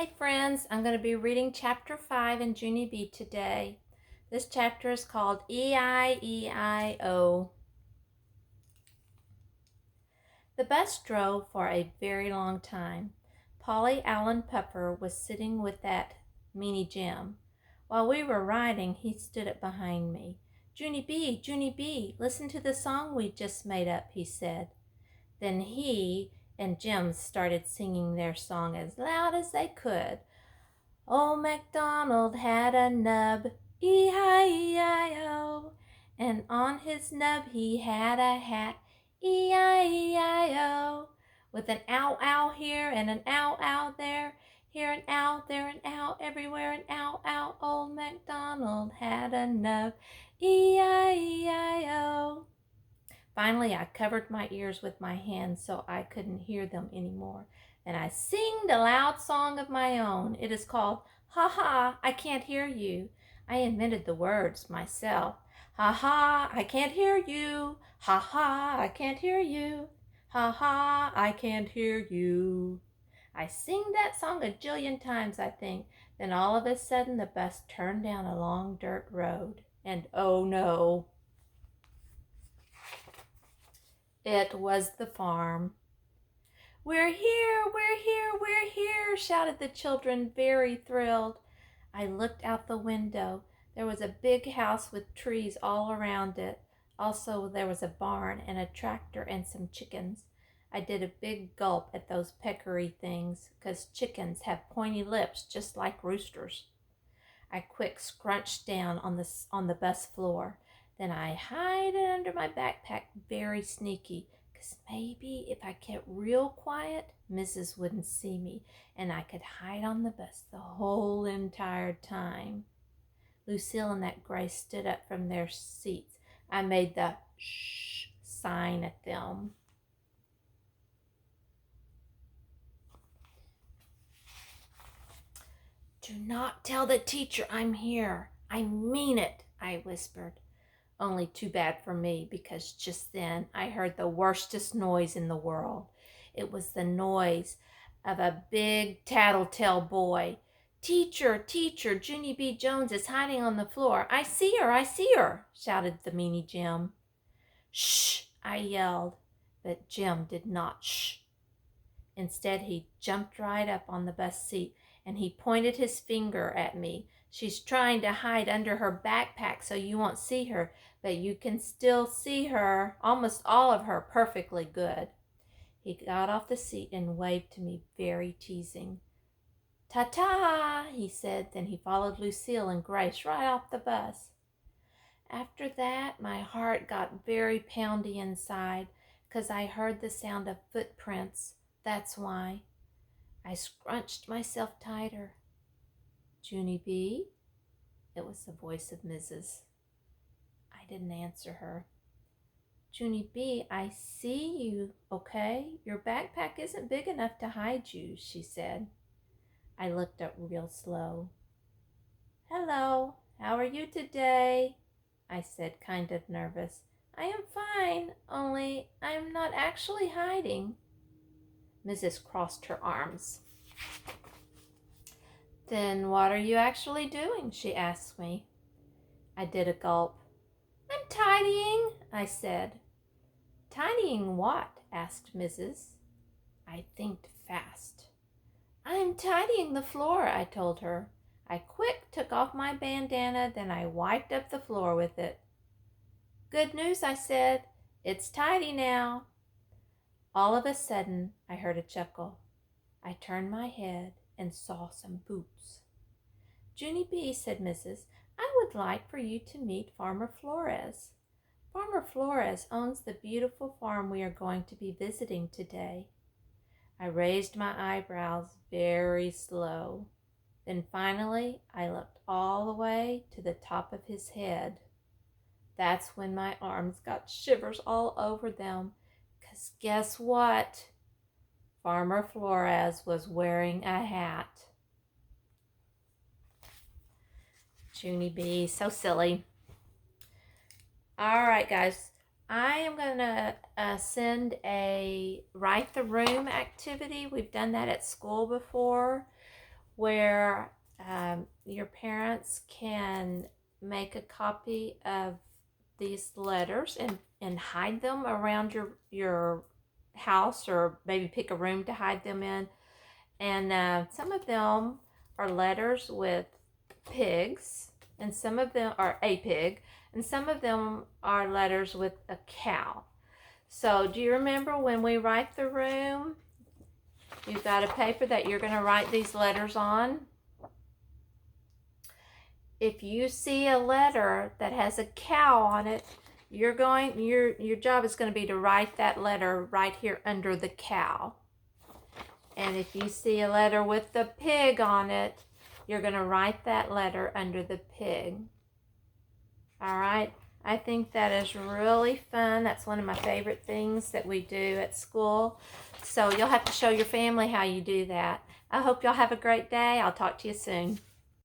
Hey friends, I'm going to be reading chapter 5 in Junie B today. This chapter is called E-I-E-I-O. The bus drove for a very long time. Polly Allen Pepper was sitting with that meanie Jim. While we were riding, he stood up behind me. Junie B, listen to the song we just made up, he said. Then he and Jim started singing their song as loud as they could. Old MacDonald had a nub, E-I-E-I-O, and on his nub he had a hat, E-I-E-I-O, with an ow ow here and an ow ow there, here an ow, there an ow, everywhere an ow ow. Old MacDonald had a nub, E-I-E-I-O. Finally, I covered my ears with my hands so I couldn't hear them anymore. Then I singed a loud song of my own. It is called Ha Ha, I Can't Hear You. I invented the words myself. Ha ha, I can't hear you. Ha ha, I can't hear you. Ha ha, I can't hear you. I sing that song a jillion times, I think. Then all of a sudden the bus turned down a long dirt road. And oh no, it was the farm. We're here, we're here, we're here, shouted the children, very thrilled. I looked out the window. There was a big house with trees all around it. Also, there was a barn and a tractor and some chickens. I did a big gulp at those peccary things, 'cause chickens have pointy lips just like roosters. I quick scrunched down on the bus floor. Then I hid it under my backpack very sneaky, 'cause maybe if I kept real quiet, Mrs. wouldn't see me, and I could hide on the bus the whole entire time. Lucille and that Grace stood up from their seats. I made the shh sign at them. Do not tell the teacher I'm here. I mean it, I whispered. Only too bad for me, because just then I heard the worstest noise in the world. It was the noise of a big tattletale boy. Teacher, teacher, Junie B. Jones is hiding on the floor. I see her, shouted the meanie Jim. Shh, I yelled, but Jim did not shh. Instead, he jumped right up on the bus seat and he pointed his finger at me. She's trying to hide under her backpack so you won't see her, but you can still see her, almost all of her, perfectly good. He got off the seat and waved to me, very teasing. Ta-ta, he said. Then he followed Lucille and Grace right off the bus. After that, my heart got very poundy inside, 'cause I heard the sound of footprints. That's why. I scrunched myself tighter. Junie B? It was the voice of Mrs. I didn't answer her. Junie B, I see you, okay? Your backpack isn't big enough to hide you, she said. I looked up real slow. Hello, how are you today? I said, kind of nervous. I am fine, only I am not actually hiding. Mrs. crossed her arms. Then what are you actually doing? She asked me. I did a gulp. I'm tidying, I said. Tidying what? Asked Mrs. I thinked fast. I'm tidying the floor, I told her. I quick took off my bandana, then I wiped up the floor with it. Good news, I said. It's tidy now. All of a sudden, I heard a chuckle. I turned my head and saw some boots. Junie B, said Mrs., I would like for you to meet Farmer Flores. Farmer Flores owns the beautiful farm we are going to be visiting today. I raised my eyebrows very slow. Then finally, I looked all the way to the top of his head. That's when my arms got shivers all over them, 'cause guess what? Farmer Flores was wearing a hat. Junie B, so silly. All right, guys. I am going to send a write the room activity. We've done that at school before, where your parents can make a copy of these letters and hide them around your house, or maybe pick a room to hide them in. And some of them are letters with pigs, and some of them are a pig, and some of them are letters with a cow. So do you remember when we write the room, you've got a paper that you're going to write these letters on? If you see a letter that has a cow on it, your job is going to be to write that letter right here under the cow. And if you see a letter with the pig on it, you're going to write that letter under the pig. All right? I think that is really fun. That's one of my favorite things that we do at school. So you'll have to show your family how you do that. I hope y'all have a great day. I'll talk to you soon.